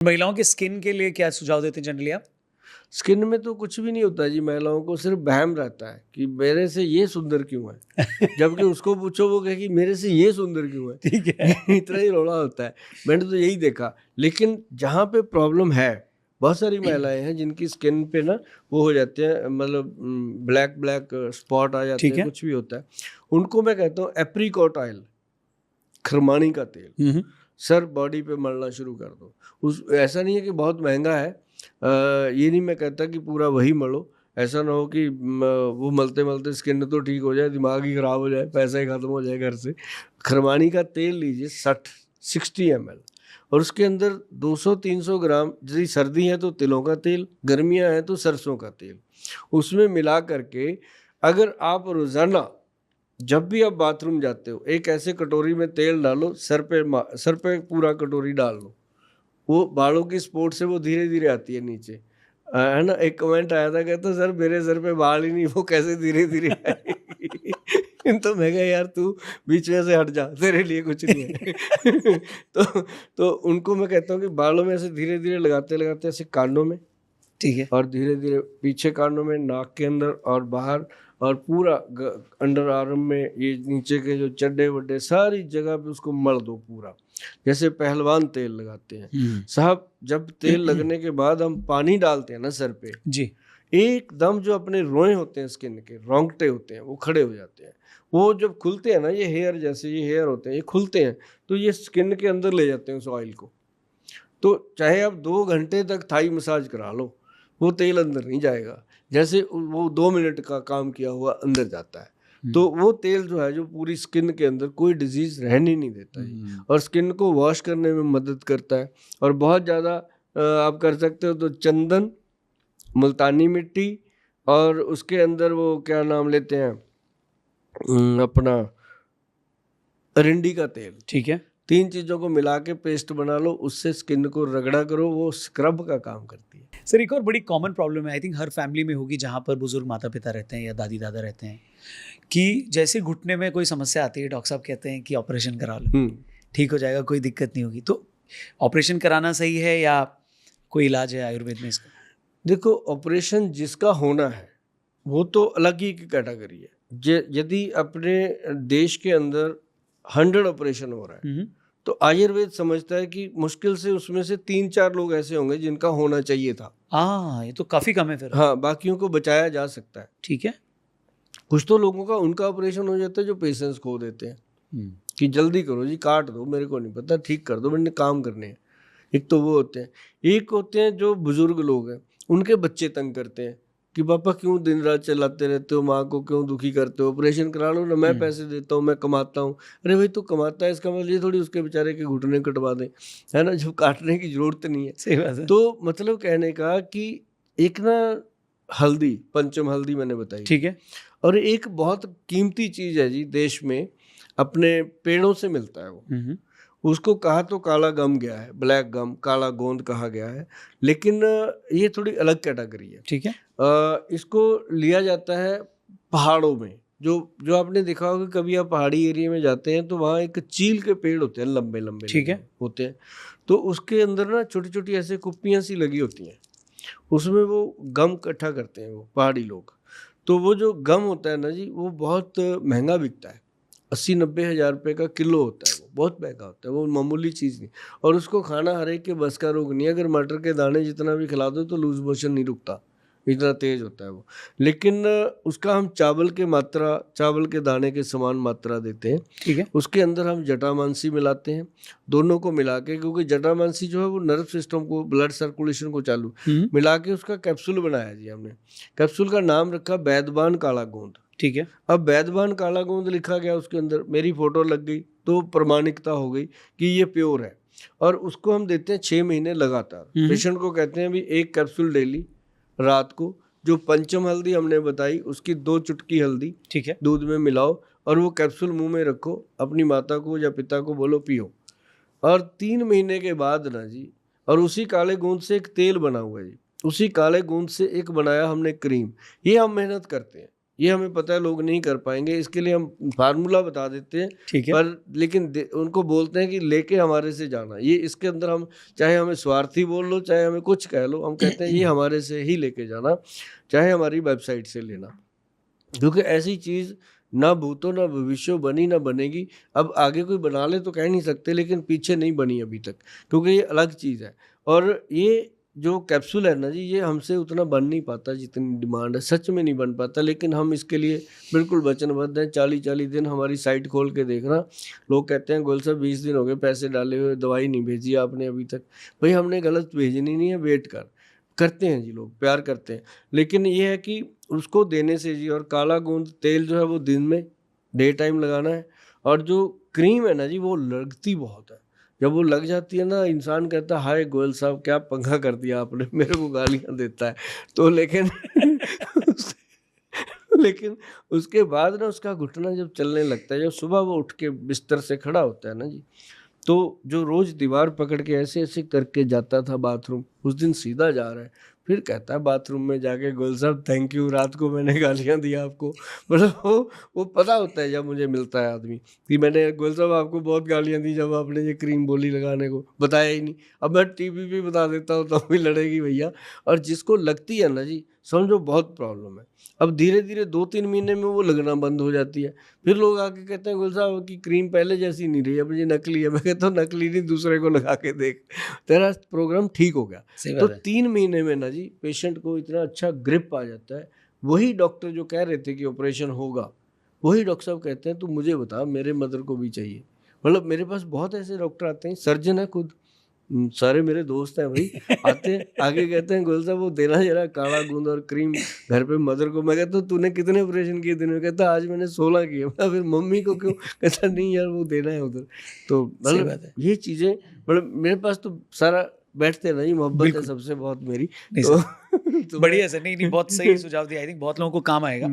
महिलाओं के स्किन के लिए क्या सुझाव देते हैं जनरली आप? स्किन में तो कुछ भी नहीं होता जी, महिलाओं को सिर्फ वहम रहता है कि मेरे से ये सुंदर क्यों है, जबकि उसको पूछो वो कहे कि मेरे से ये सुंदर क्यों है। ठीक है। इतना ही रौला होता है। मैंने तो यही देखा। लेकिन जहाँ पे प्रॉब्लम है, बहुत सारी महिलाएं हैं जिनकी स्किन पे ना वो हो जाते हैं, मतलब ब्लैक ब्लैक स्पॉट आ जाते ठीक हैं, है। कुछ भी होता है। उनको मैं कहता हूँ एप्रीकॉट ऑयल, खरमानी का तेल, सर बॉडी पे मलना शुरू कर दो। उस ऐसा नहीं है कि बहुत महंगा है, ये नहीं मैं कहता कि पूरा वही मलो। ऐसा ना हो कि वो मलते मलते स्किन तो ठीक हो जाए, दिमाग ही खराब हो जाए, पैसा ही खत्म हो जाए घर से। खरमानी का तेल लीजिए 60 ml, और उसके अंदर 200-300 ग्राम, यदि सर्दी है तो तिलों का तेल, गर्मियां हैं तो सरसों का तेल, उसमें मिला करके अगर आप रोजाना जब भी आप बाथरूम जाते हो एक ऐसे कटोरी में तेल डालो, सर पे पूरा कटोरी डाल लो। वो बालों की स्पोर्ट से वो धीरे धीरे आती है नीचे। है ना, एक कमेंट आया था, कहता सर मेरे सर पे बाल ही नहीं, वो कैसे धीरे धीरे आएगी। तो मैं कहा यार तू बीच में से हट जा, तेरे लिए कुछ नहीं है। तो उनको मैं कहता हूँ कि बालों में ऐसे धीरे धीरे लगाते लगाते ऐसे कानों में, ठीक है। और धीरे धीरे पीछे कानों में, नाक के अंदर और बाहर, और पूरा अंडर आर्म में, ये नीचे के जो चड्डे वड्डे सारी जगह पे उसको मल दो पूरा, जैसे पहलवान तेल लगाते हैं। साहब जब तेल लगने के बाद हम पानी डालते हैं ना सर पे जी। एकदम जो अपने रोए होते हैं, स्किन के रोंगटे होते हैं, वो खड़े हो जाते हैं। वो जब खुलते हैं ना, ये हेयर जैसे ये हेयर होते हैं, ये खुलते हैं तो ये स्किन के अंदर ले जाते हैं उस ऑयल को। तो चाहे आप 2 घंटे तक थाई मसाज करा लो, वो तेल अंदर नहीं जाएगा, जैसे वो 2 मिनट का काम किया हुआ अंदर जाता है। तो वो तेल जो है, जो पूरी स्किन के अंदर कोई डिजीज रहने नहीं देता है, और स्किन को वॉश करने में मदद करता है। और बहुत ज़्यादा आप कर सकते हो तो चंदन, मुल्तानी मिट्टी, और उसके अंदर वो क्या नाम लेते हैं, अपना अरिंडी का तेल, ठीक है। 3 चीज़ों को मिला के पेस्ट बना लो, उससे स्किन को रगड़ा करो, वो स्क्रब का काम करती है। सर एक और बड़ी कॉमन प्रॉब्लम है, आई थिंक हर फैमिली में होगी जहाँ पर बुजुर्ग माता पिता रहते हैं या दादी दादा रहते हैं, कि जैसे घुटने में कोई समस्या आती है डॉक्टर साहब कहते हैं कि ऑपरेशन करा लो, ठीक हो जाएगा, कोई दिक्कत नहीं होगी। तो ऑपरेशन कराना सही है या कोई इलाज है आयुर्वेद में इसका? देखो, ऑपरेशन जिसका होना है वो तो अलग ही कैटेगरी है। यदि अपने देश के अंदर 100 ऑपरेशन हो रहा है, तो आयुर्वेद समझता है कि मुश्किल से उसमें से 3-4 लोग ऐसे होंगे जिनका होना चाहिए था। ये तो काफी कम है फिर। हाँ, बाकियों को बचाया जा सकता है। ठीक है। कुछ तो लोगों का उनका ऑपरेशन हो जाता है जो पेशेंस खो देते हैं कि जल्दी करो जी, काट दो, मेरे को नहीं पता, ठीक कर दो, मैंने काम करने हैं। एक तो वो होते हैं। एक होते हैं जो बुजुर्ग लोग हैं, उनके बच्चे तंग करते हैं कि पापा क्यों दिन रात चलाते रहते हो, माँ को क्यों दुखी करते हो, ऑपरेशन करा लो ना, मैं पैसे देता हूँ, मैं कमाता हूँ। अरे भाई तू कमाता है, इसका मतलब ये थोड़ी उसके बेचारे के घुटने कटवा दे, है ना, जब काटने की जरूरत नहीं है। सही बात है। तो मतलब कहने का कि एक ना हल्दी, पंचम हल्दी मैंने बताई, ठीक है। और एक बहुत कीमती चीज है जी, देश में अपने पेड़ों से मिलता है वो। उसको कहा तो काला गम गया है, ब्लैक गम, काला गोंद कहा गया है, लेकिन ये थोड़ी अलग कैटेगरी है। ठीक है। इसको लिया जाता है पहाड़ों में। जो जो आपने देखा होगा, कभी आप पहाड़ी एरिया में जाते हैं तो वहाँ एक चील के पेड़ होते हैं, लंबे लंबे ठीक है। होते हैं। तो उसके अंदर ना छोटी छोटी ऐसे कुप्पियाँ सी लगी होती हैं, उसमें वो गम इकट्ठा करते हैं वो पहाड़ी लोग। तो वो जो गम होता है ना जी, वो बहुत महंगा बिकता है, 80-90 हज़ार रुपये का किलो होता है, वो बहुत महंगा होता है, वो मामूली चीज़ नहीं। और उसको खाना हर एक के बस का रोग नहीं है। अगर मटर के दाने जितना भी खिला दो तो लूज मोशन नहीं रुकता, इतना तेज होता है वो। लेकिन उसका हम चावल के दाने के समान मात्रा देते हैं। ठीक है। उसके अंदर हम जटामांसी मिलाते हैं, दोनों को मिला के, क्योंकि जटामांसी जो है वो नर्व सिस्टम को, ब्लड सर्कुलेशन को चालू मिला के उसका कैप्सूल बनाया जी हमने। कैप्सूल का नाम रखा बैदबान काला गोंद। ठीक है। अब बैदबान काला गोंद लिखा गया उसके अंदर, मेरी फोटो लग गई तो प्रमाणिकता हो गई कि ये प्योर है। और उसको हम देते हैं 6 महीने लगातार। पेशेंट को कहते हैं भी 1 कैप्सूल डेली रात को। जो पंचम हल्दी हमने बताई, उसकी 2 चुटकी हल्दी, ठीक है, दूध में मिलाओ और वो कैप्सूल मुंह में रखो, अपनी माता को या पिता को बोलो पियो। और 3 महीने के बाद ना जी, और उसी काले गोंद से एक तेल बना हुआ है जी, उसी काले गोंद से एक बनाया हमने क्रीम। ये हम मेहनत करते हैं, ये हमें पता है लोग नहीं कर पाएंगे, इसके लिए हम फार्मूला बता देते हैं, ठीक है। पर लेकिन उनको बोलते हैं कि लेके हमारे से जाना, ये इसके अंदर हम चाहे हमें स्वार्थी बोल लो, चाहे हमें कुछ कह लो, हम कहते हैं ये हमारे से ही लेके जाना, चाहे हमारी वेबसाइट से लेना, क्योंकि ऐसी चीज़ ना भूतो ना भविष्य बनी ना बनेगी। अब आगे कोई बना ले तो कह नहीं सकते, लेकिन पीछे नहीं बनी अभी तक, क्योंकि ये अलग चीज़ है। और ये जो कैप्सूल है ना जी, ये हमसे उतना बन नहीं पाता जितनी डिमांड है, सच में नहीं बन पाता, लेकिन हम इसके लिए बिल्कुल वचनबद्ध हैं। 40-40 दिन हमारी साइट खोल के देखना, लोग कहते हैं गोयल साहब 20 दिन हो गए पैसे डाले हुए, दवाई नहीं भेजी आपने अभी तक। भाई हमने गलत भेजनी नहीं है, वेट करते हैं जी, लोग प्यार करते हैं, लेकिन ये है कि उसको देने से जी, और काला गोंद तेल जो है वो दिन में डे टाइम लगाना है, और जो क्रीम है ना जी वो लगती बहुत है, जब वो लग जाती है ना इंसान कहता है हाय गोयल साहब क्या पंगा कर दिया आपने, मेरे को गालियां देता है। तो लेकिन लेकिन उसके बाद ना उसका घुटना जब चलने लगता है, जब सुबह वो उठ के बिस्तर से खड़ा होता है ना जी, तो जो रोज दीवार पकड़ के ऐसे ऐसे करके जाता था बाथरूम, उस दिन सीधा जा रहा है, फिर कहता है बाथरूम में जाके गोयल साहब थैंक यू, रात को मैंने गालियां दिया आपको। मतलब वो पता होता है जब मुझे मिलता है आदमी कि मैंने गोयल साहब आपको बहुत गालियां दी जब आपने ये क्रीम बोली लगाने को, बताया ही नहीं। अब मैं टीवी पे बता देता हूँ तो भी लड़ेगी भैया। और जिसको लगती है ना जी, समझो बहुत प्रॉब्लम है। अब धीरे धीरे 2-3 महीने में वो लगना बंद हो जाती है, फिर लोग आके कहते हैं गोयल साहब की क्रीम पहले जैसी नहीं रही, अब ये नकली है। मैं कहता हूँ नकली नहीं, दूसरे को लगा के देख, तेरा प्रोग्राम ठीक हो गया। तो 3 महीने में ना जी पेशेंट को इतना अच्छा ग्रिप आ जाता है। वही डॉक्टर जो कह रहे थे कि ऑपरेशन होगा, वही डॉक्टर साहब कहते हैं तू मुझे बता, मेरे मदर को भी चाहिए। मतलब मेरे पास बहुत ऐसे डॉक्टर आते हैं, सर्जन है खुद, सारे मेरे दोस्त हैं भाई, आते हैं आगे कहते हैं गोयल साहब वो देना जरा काला गूंद और क्रीम घर पे मदर को। मैं कहता हूँ तूने कितने ऑपरेशन किए दिन में? कहता आज मैंने 16 किए। मैं फिर मम्मी को क्यों? कहता नहीं यार वो देना है उधर। तो मतलब ये चीज़ें, मतलब मेरे पास तो सारा बैठते हैं ना जी, मोहब्बत है सबसे बहुत मेरी। तो बढ़िया सर, नहीं बहुत सही सुझाव दिया, आई थिंक बहुत लोगों को काम आएगा।